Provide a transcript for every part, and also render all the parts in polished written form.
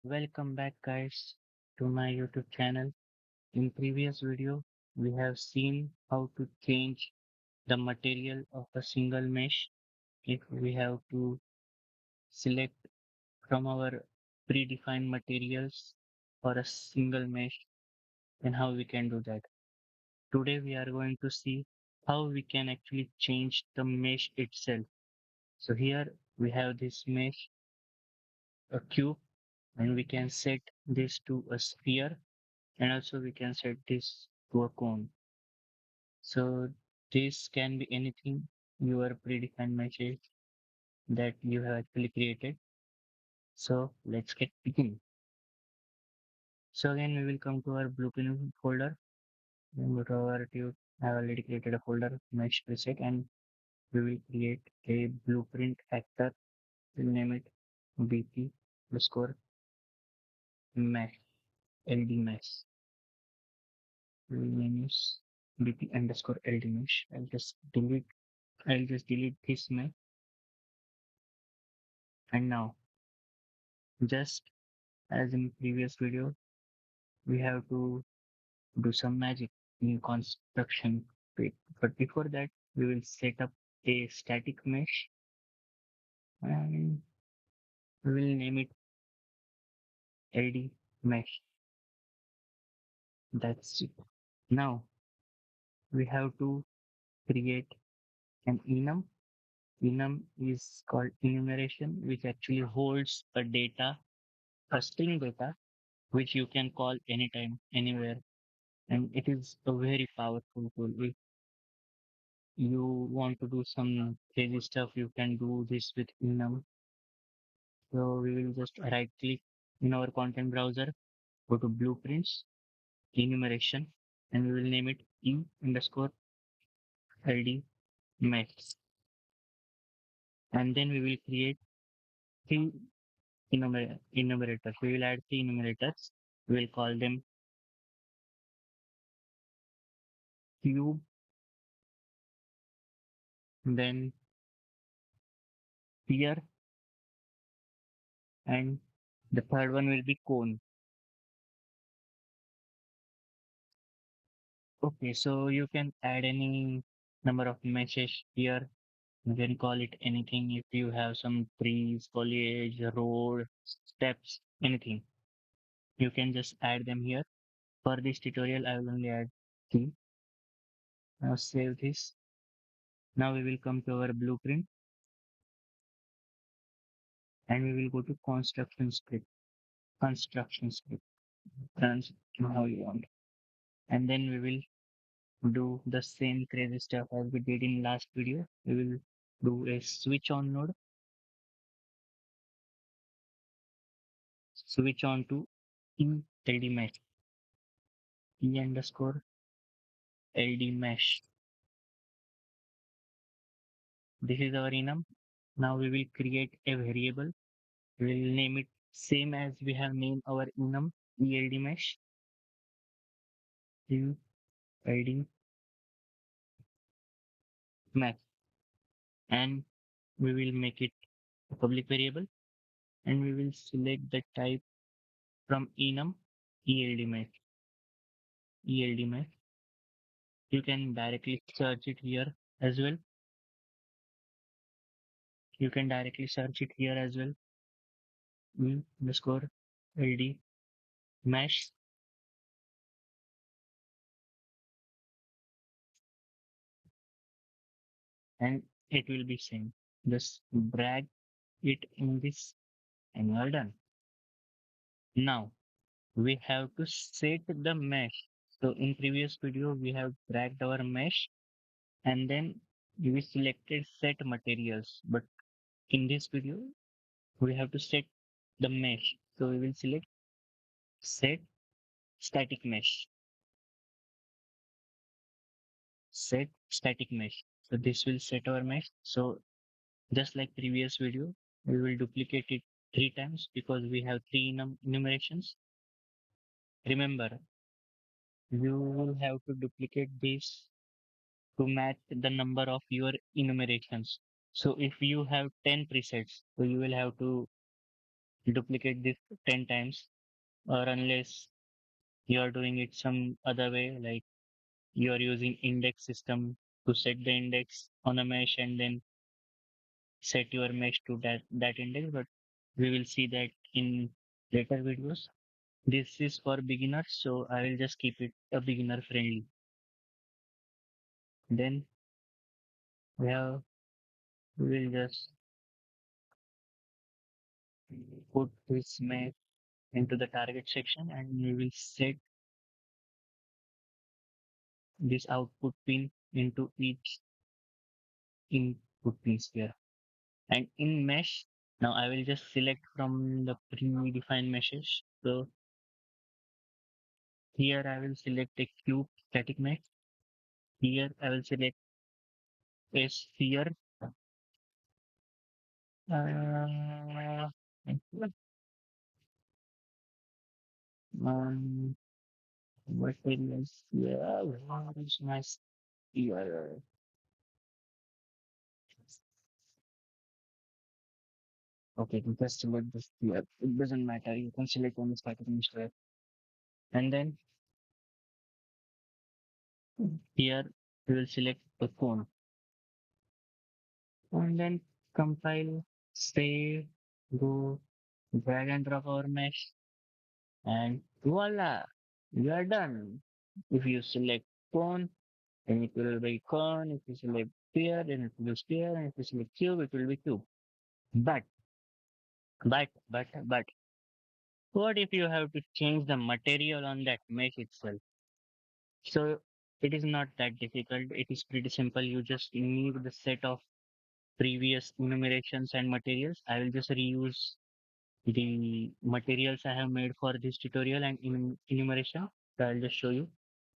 Welcome back guys to my YouTube channel. In previous video, we have seen how to change the material of a single mesh if we have to select from our predefined materials for a single mesh and how we can do that. Today we are going to see how we can actually change the mesh itself. So here we have this mesh, a cube, and we can set this to a sphere and also we can set this to a cone. So this can be anything your predefined message that you have actually created. So let's get begin. So again we will come to our blueprint folder. Then go to our tube. I have already created a folder mesh preset and we will create a blueprint actor. We'll name it BP underscore mesh LD mesh. We will name is BP underscore LD mesh. I'll just delete this mesh. And now, just as in previous video, we have to do some magic in construction bit. But before that, we will set up a static mesh and we will name it LD mesh. That's it. Now we have to create an enum. Enum is called enumeration, which actually holds a data, a string data, which you can call anytime, anywhere. And it is a very powerful tool. You want to do some crazy stuff, you can do this with enum. So we will just right click in our content browser, go to blueprints, enumeration, and we will name it e underscore ld mesh. And then we will create three enumerators. We will add three enumerators. We will call them cube, then sphere, and the third one will be cone. Okay, so you can add any number of meshes here. You can call it anything if you have some trees, foliage, road, steps, anything. You can just add them here. For this tutorial, I will only add three. Now save this. Now we will come to our blueprint and we will go to construction script. Construction script. Runs how you want. And then we will do the same crazy stuff as we did in last video. We will do a switch on node, switch on to in LD mesh, e underscore LD mesh. This is our enum. Now we will create a variable. We will name it same as we have named our enum ELD mesh. ELD mesh. And we will make it a public variable and we will select the type from enum ELD mesh. ELD mesh. You can directly search it here as well. You can directly search it here as well. E underscore LD mesh and it will be same. Just drag it in this and you are done. Now we have to set the mesh. So in previous video we have dragged our mesh and then we selected set materials. But in this video we have to set the mesh. So we will select set static mesh. Set static mesh. So this will set our mesh. So just like previous video, we will duplicate it three times because we have three enumerations. Remember, you will have to duplicate this to match the number of your enumerations. So if you have 10 presets, so you will have to duplicate this 10 times, or unless you are doing it some other way, like you are using index system to set the index on a mesh and then set your mesh to that index. But we will see that in later videos. This is for beginners, so I will just keep it a beginner friendly. Then we will just put this mesh into the target section, and we will set this output pin into each input pins here. And in mesh, now I will just select from the predefined meshes. So here I will select a cube static mesh. Here I will select a sphere. Uh, um, what else? Yeah, where is my sphere? Okay, you can select the sphere. It doesn't matter. You can select on the static mesh there. And then here we will select the cone. And then compile, save, go, drag and drop our mesh, and voila, you are done. If you select cone, then it will be cone. If you select sphere, then it will be sphere. And if you select cube, it will be cube. But, but, what if you have to change the material on that mesh itself? So it is not that difficult. It is pretty simple. You just need the set of previous enumerations and materials. I will just reuse the materials I have made for this tutorial and enumeration. So I'll just show you.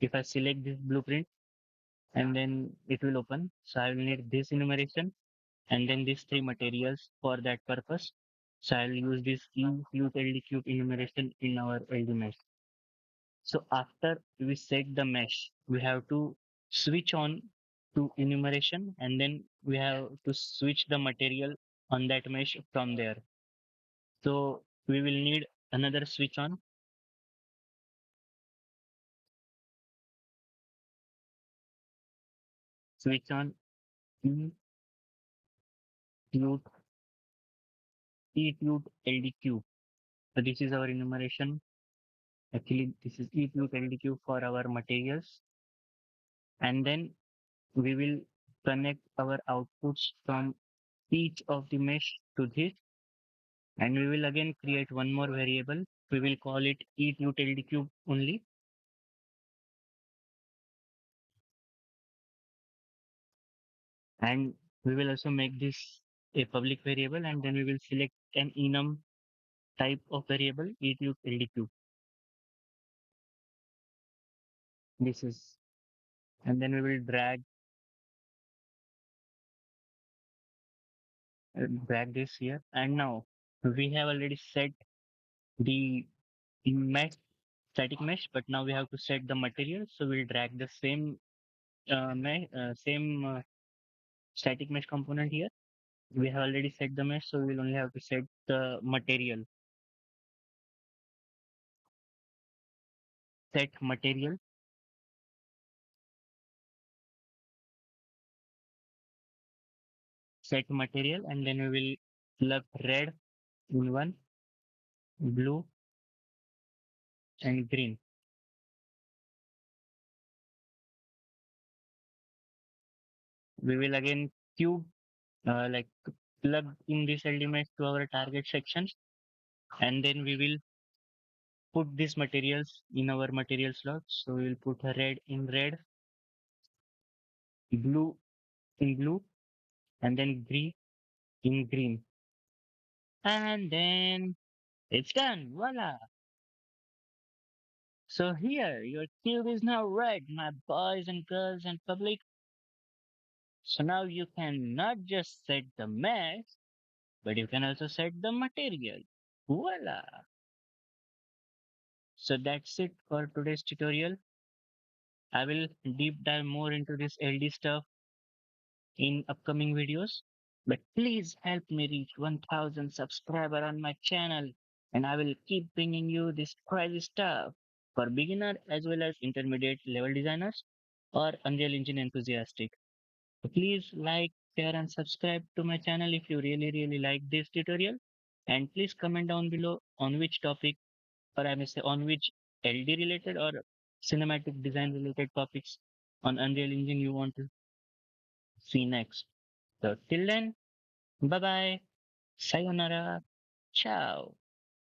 If I select this blueprint and then it will open. So I will need this enumeration and then these three materials for that purpose. So I'll use this include LD cube enumeration in our LD mesh. So after we set the mesh, we have to switch on to enumeration and then we have to switch the material on that mesh from there. So we will need another switch on etude, etude LDQ. So this is our enumeration. Actually, this is etude LDQ for our materials. And then we will connect our outputs from each of the mesh to this. And we will again create one more variable. We will call it etude LDQ only. And we will also make this a public variable and then we will select an enum type of variable etude LDQ. This is, and then we will drag this here. And now we have already set the mesh, static mesh, but now we have to set the material. So we'll drag the same static mesh component here. We have already set the mesh, so we'll only have to set the material. Set material, set material, and then we will plug red in one, blue and green. We will again cube like plug in this element to our target section, and then we will put these materials in our material slot. So we will put a red in red, blue in blue, and then green in green. And then it's done. Voila. So here, your cube is now red, my boys and girls and public. So now you can not just set the mesh, but you can also set the material. Voila. So that's it for today's tutorial. I will deep dive more into this LD stuff in upcoming videos. But please help me reach 1000 subscriber on my channel and I will keep bringing you this crazy stuff for beginner as well as intermediate level designers or Unreal Engine enthusiastic. So please like, share and subscribe to my channel if you really like this tutorial. And please comment down below on which topic or I may say on which LD related or cinematic design related topics on Unreal Engine you want to see next. So till then, bye bye, sayonara, ciao.